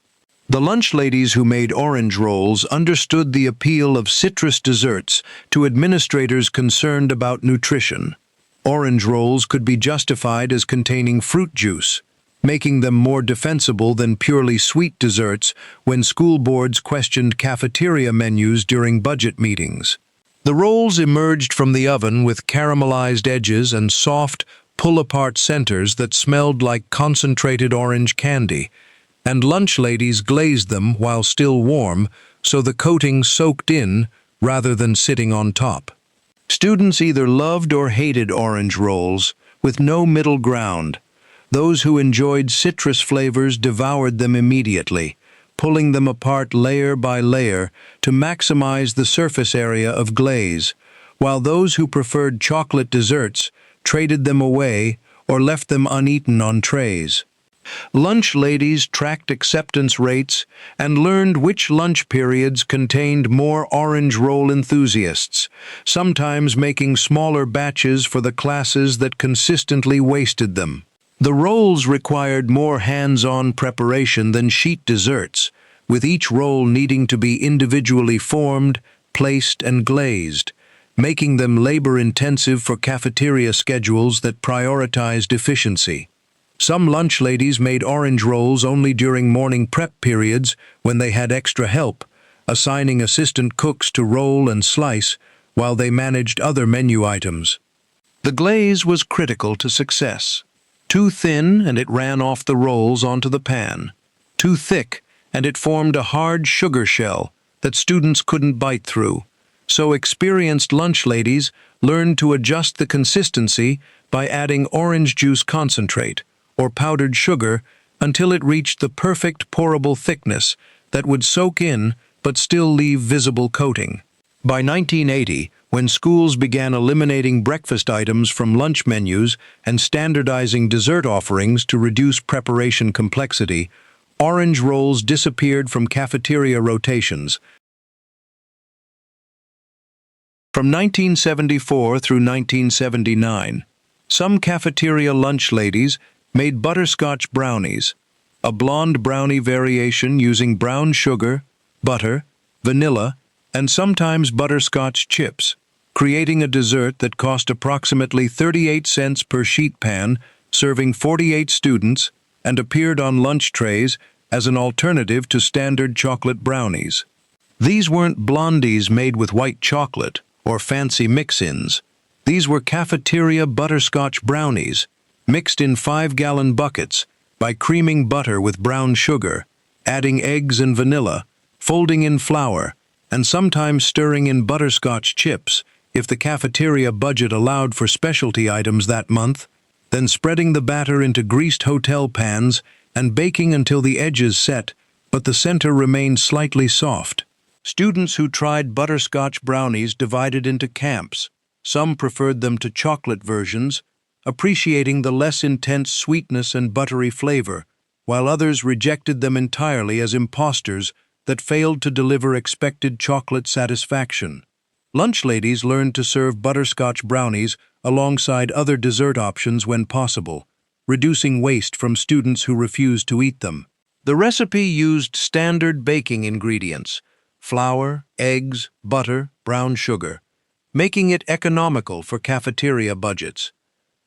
The lunch ladies who made orange rolls understood the appeal of citrus desserts to administrators concerned about nutrition. Orange rolls could be justified as containing fruit juice, making them more defensible than purely sweet desserts when school boards questioned cafeteria menus during budget meetings. The rolls emerged from the oven with caramelized edges and soft, pull-apart centers that smelled like concentrated orange candy, and lunch ladies glazed them while still warm so the coating soaked in rather than sitting on top. Students either loved or hated orange rolls, with no middle ground. Those who enjoyed citrus flavors devoured them immediately, pulling them apart layer by layer to maximize the surface area of glaze, while those who preferred chocolate desserts traded them away or left them uneaten on trays. Lunch ladies tracked acceptance rates and learned which lunch periods contained more orange roll enthusiasts, sometimes making smaller batches for the classes that consistently wasted them. The rolls required more hands-on preparation than sheet desserts, with each roll needing to be individually formed, placed, and glazed, making them labor-intensive for cafeteria schedules that prioritized efficiency. Some lunch ladies made orange rolls only during morning prep periods when they had extra help, assigning assistant cooks to roll and slice while they managed other menu items. The glaze was critical to success. Too thin and it ran off the rolls onto the pan. Too thick and it formed a hard sugar shell that students couldn't bite through. So experienced lunch ladies learned to adjust the consistency by adding orange juice concentrate or powdered sugar until it reached the perfect pourable thickness that would soak in but still leave visible coating. By 1980, when schools began eliminating breakfast items from lunch menus and standardizing dessert offerings to reduce preparation complexity, orange rolls disappeared from cafeteria rotations. From 1974 through 1979, some cafeteria lunch ladies made butterscotch brownies, a blonde brownie variation using brown sugar, butter, vanilla, and sometimes butterscotch chips, creating a dessert that cost approximately 38 cents per sheet pan, serving 48 students, and appeared on lunch trays as an alternative to standard chocolate brownies. These weren't blondies made with white chocolate or fancy mix-ins. These were cafeteria butterscotch brownies, mixed in 5-gallon buckets by creaming butter with brown sugar, adding eggs and vanilla, folding in flour, and sometimes stirring in butterscotch chips if the cafeteria budget allowed for specialty items that month, then spreading the batter into greased hotel pans and baking until the edges set, but the center remained slightly soft. Students who tried butterscotch brownies divided into camps. Some preferred them to chocolate versions, appreciating the less intense sweetness and buttery flavor, while others rejected them entirely as imposters that failed to deliver expected chocolate satisfaction. Lunch ladies learned to serve butterscotch brownies alongside other dessert options when possible, reducing waste from students who refused to eat them. The recipe used standard baking ingredients: flour, eggs, butter, brown sugar, making it economical for cafeteria budgets.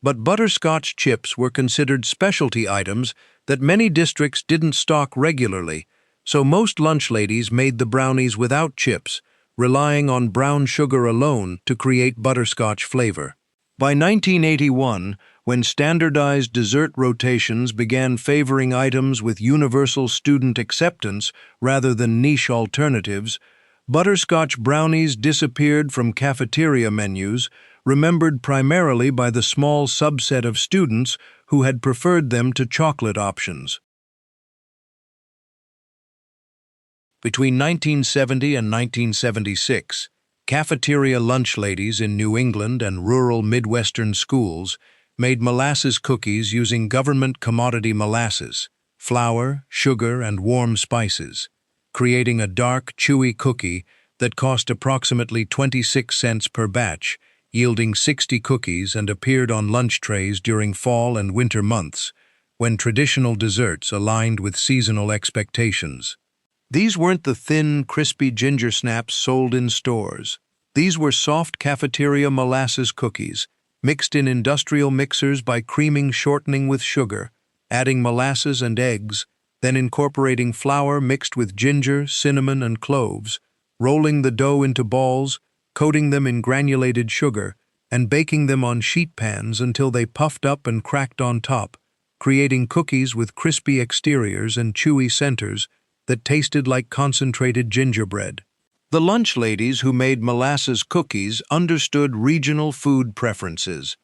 But butterscotch chips were considered specialty items that many districts didn't stock regularly, so most lunch ladies made the brownies without chips, relying on brown sugar alone to create butterscotch flavor. By 1981, when standardized dessert rotations began favoring items with universal student acceptance rather than niche alternatives, butterscotch brownies disappeared from cafeteria menus, remembered primarily by the small subset of students who had preferred them to chocolate options. Between 1970 and 1976, cafeteria lunch ladies in New England and rural Midwestern schools made molasses cookies using government commodity molasses, flour, sugar, and warm spices, creating a dark, chewy cookie that cost approximately 26 cents per batch, yielding 60 cookies, and appeared on lunch trays during fall and winter months, when traditional desserts aligned with seasonal expectations. These weren't the thin, crispy ginger snaps sold in stores. These were soft cafeteria molasses cookies, mixed in industrial mixers by creaming shortening with sugar, adding molasses and eggs, then incorporating flour mixed with ginger, cinnamon, and cloves, rolling the dough into balls, coating them in granulated sugar, and baking them on sheet pans until they puffed up and cracked on top, creating cookies with crispy exteriors and chewy centers that tasted like concentrated gingerbread. The lunch ladies who made molasses cookies understood regional food preferences.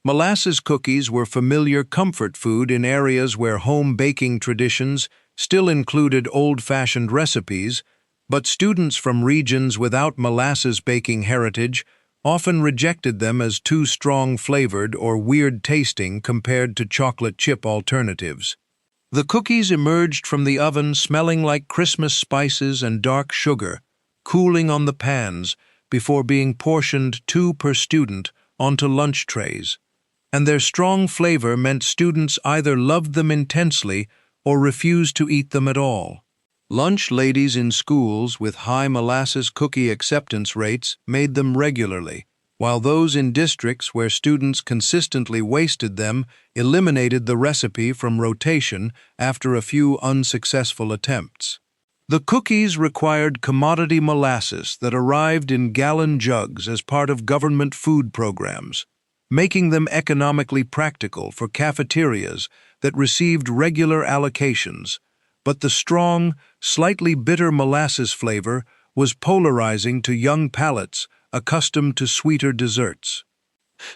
Molasses cookies were familiar comfort food in areas where home baking traditions still included old-fashioned recipes, but students from regions without molasses baking heritage often rejected them as too strong-flavored or weird-tasting compared to chocolate chip alternatives. The cookies emerged from the oven smelling like Christmas spices and dark sugar, cooling on the pans before being portioned 2 per student onto lunch trays, and their strong flavor meant students either loved them intensely or refused to eat them at all. Lunch ladies in schools with high molasses cookie acceptance rates made them regularly, while those in districts where students consistently wasted them eliminated the recipe from rotation after a few unsuccessful attempts. The cookies required commodity molasses that arrived in gallon jugs as part of government food programs, making them economically practical for cafeterias that received regular allocations, but the strong, slightly bitter molasses flavor was polarizing to young palates accustomed to sweeter desserts.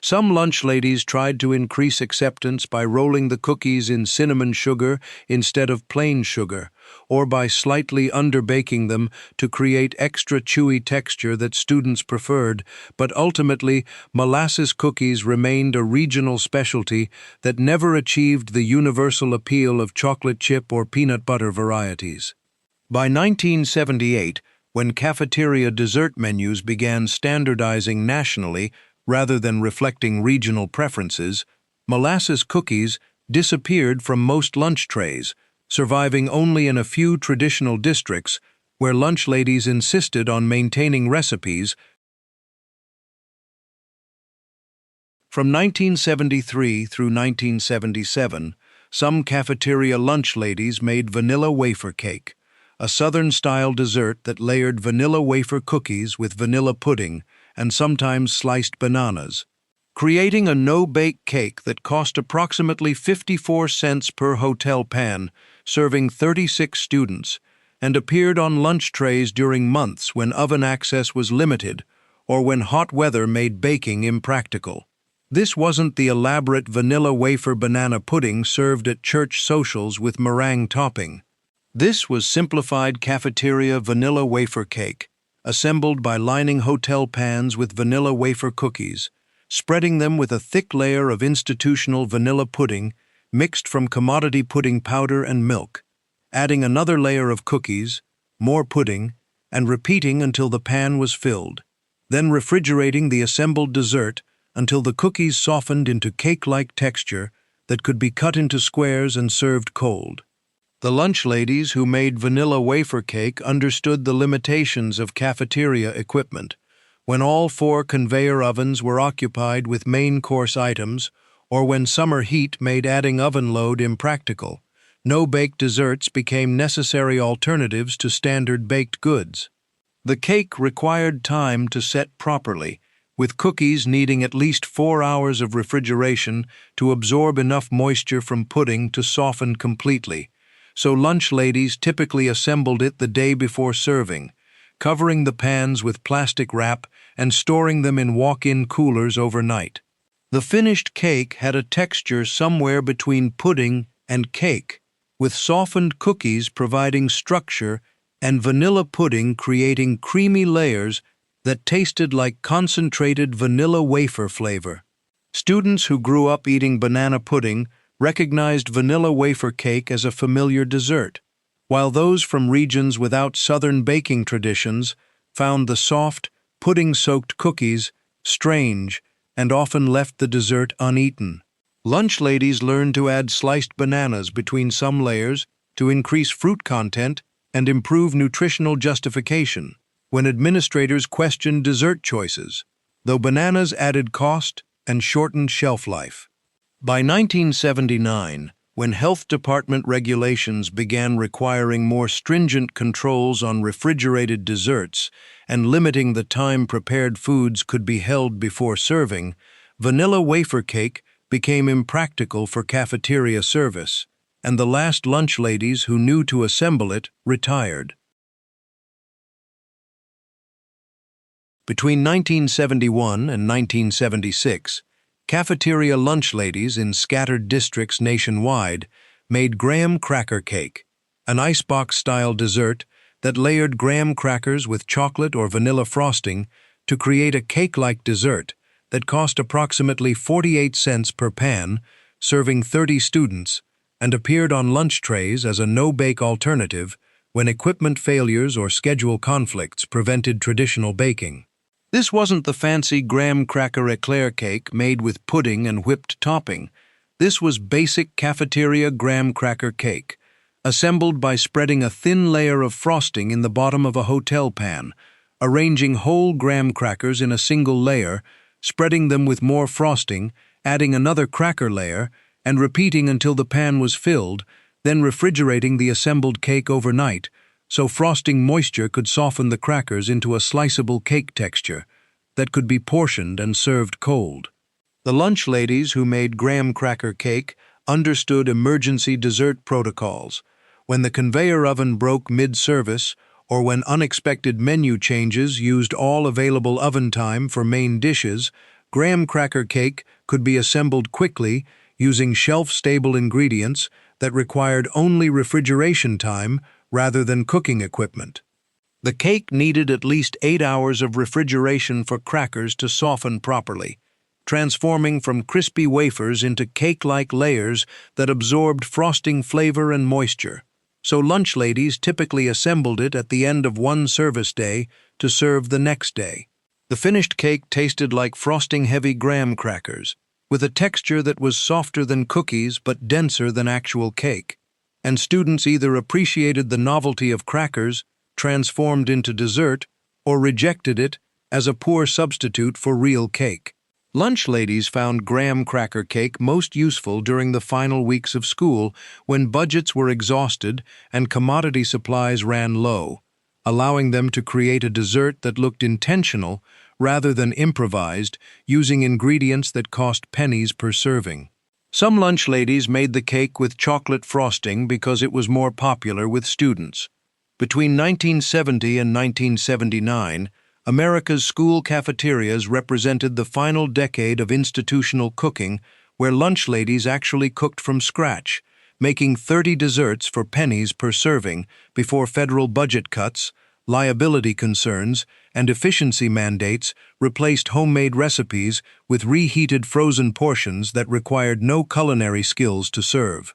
Some lunch ladies tried to increase acceptance by rolling the cookies in cinnamon sugar instead of plain sugar, or by slightly underbaking them to create extra chewy texture that students preferred, but ultimately, molasses cookies remained a regional specialty that never achieved the universal appeal of chocolate chip or peanut butter varieties. By 1978, when cafeteria dessert menus began standardizing nationally rather than reflecting regional preferences, molasses cookies disappeared from most lunch trays, surviving only in a few traditional districts where lunch ladies insisted on maintaining recipes. From 1973 through 1977, some cafeteria lunch ladies made vanilla wafer cake, a Southern-style dessert that layered vanilla wafer cookies with vanilla pudding and sometimes sliced bananas, creating a no-bake cake that cost approximately 54 cents per hotel pan, serving 36 students, and appeared on lunch trays during months when oven access was limited or when hot weather made baking impractical. This wasn't the elaborate vanilla wafer banana pudding served at church socials with meringue topping. This was simplified cafeteria vanilla wafer cake, assembled by lining hotel pans with vanilla wafer cookies, spreading them with a thick layer of institutional vanilla pudding mixed from commodity pudding powder and milk, adding another layer of cookies, more pudding, and repeating until the pan was filled, then refrigerating the assembled dessert until the cookies softened into cake-like texture that could be cut into squares and served cold. The lunch ladies who made vanilla wafer cake understood the limitations of cafeteria equipment. When all 4 conveyor ovens were occupied with main course items, or when summer heat made adding oven load impractical, no-bake desserts became necessary alternatives to standard baked goods. The cake required time to set properly, with cookies needing at least 4 hours of refrigeration to absorb enough moisture from pudding to soften completely, so lunch ladies typically assembled it the day before serving, covering the pans with plastic wrap and storing them in walk-in coolers overnight. The finished cake had a texture somewhere between pudding and cake, with softened cookies providing structure and vanilla pudding creating creamy layers that tasted like concentrated vanilla wafer flavor. Students who grew up eating banana pudding recognized vanilla wafer cake as a familiar dessert, while those from regions without Southern baking traditions found the soft, pudding-soaked cookies strange and often left the dessert uneaten. Lunch ladies learned to add sliced bananas between some layers to increase fruit content and improve nutritional justification when administrators questioned dessert choices, though bananas added cost and shortened shelf life. By 1979, when health department regulations began requiring more stringent controls on refrigerated desserts and limiting the time prepared foods could be held before serving, vanilla wafer cake became impractical for cafeteria service, and the last lunch ladies who knew to assemble it retired. Between 1971 and 1976, cafeteria lunch ladies in scattered districts nationwide made graham cracker cake, an icebox-style dessert that layered graham crackers with chocolate or vanilla frosting to create a cake-like dessert that cost approximately 48 cents per pan, serving 30 students, and appeared on lunch trays as a no-bake alternative when equipment failures or schedule conflicts prevented traditional baking. This wasn't the fancy graham cracker eclair cake made with pudding and whipped topping. This was basic cafeteria graham cracker cake, assembled by spreading a thin layer of frosting in the bottom of a hotel pan, arranging whole graham crackers in a single layer, spreading them with more frosting, adding another cracker layer, and repeating until the pan was filled, then refrigerating the assembled cake overnight, so frosting moisture could soften the crackers into a sliceable cake texture that could be portioned and served cold. The lunch ladies who made graham cracker cake understood emergency dessert protocols. When the conveyor oven broke mid-service, or when unexpected menu changes used all available oven time for main dishes, graham cracker cake could be assembled quickly using shelf-stable ingredients that required only refrigeration time rather than cooking equipment. The cake needed at least 8 hours of refrigeration for crackers to soften properly, transforming from crispy wafers into cake-like layers that absorbed frosting flavor and moisture. So lunch ladies typically assembled it at the end of one service day to serve the next day. The finished cake tasted like frosting-heavy graham crackers, with a texture that was softer than cookies but denser than actual cake, and students either appreciated the novelty of crackers transformed into dessert or rejected it as a poor substitute for real cake. Lunch ladies found graham cracker cake most useful during the final weeks of school when budgets were exhausted and commodity supplies ran low, allowing them to create a dessert that looked intentional rather than improvised, using ingredients that cost pennies per serving. Some lunch ladies made the cake with chocolate frosting because it was more popular with students. Between 1970 and 1979, America's school cafeterias represented the final decade of institutional cooking where lunch ladies actually cooked from scratch, making 30 desserts for pennies per serving before federal budget cuts, liability concerns, and efficiency mandates replaced homemade recipes with reheated frozen portions that required no culinary skills to serve.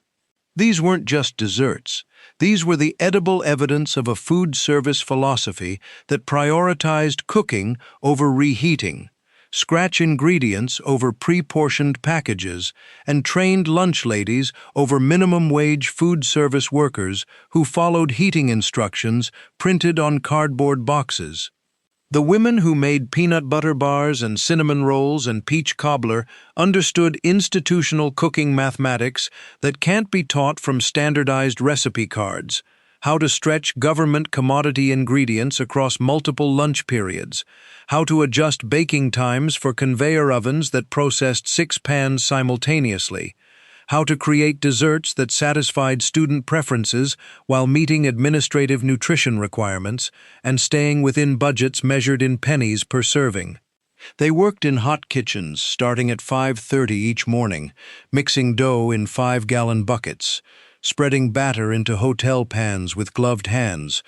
These weren't just desserts. These were the edible evidence of a food service philosophy that prioritized cooking over reheating, scratch ingredients over pre-portioned packages, and trained lunch ladies over minimum-wage food service workers who followed heating instructions printed on cardboard boxes. The women who made peanut butter bars and cinnamon rolls and peach cobbler understood institutional cooking mathematics that can't be taught from standardized recipe cards, how to stretch government commodity ingredients across multiple lunch periods, how to adjust baking times for conveyor ovens that processed 6 pans simultaneously, how to create desserts that satisfied student preferences while meeting administrative nutrition requirements and staying within budgets measured in pennies per serving. They worked in hot kitchens starting at 5:30 each morning, mixing dough in 5-gallon buckets, spreading batter into hotel pans with gloved hands,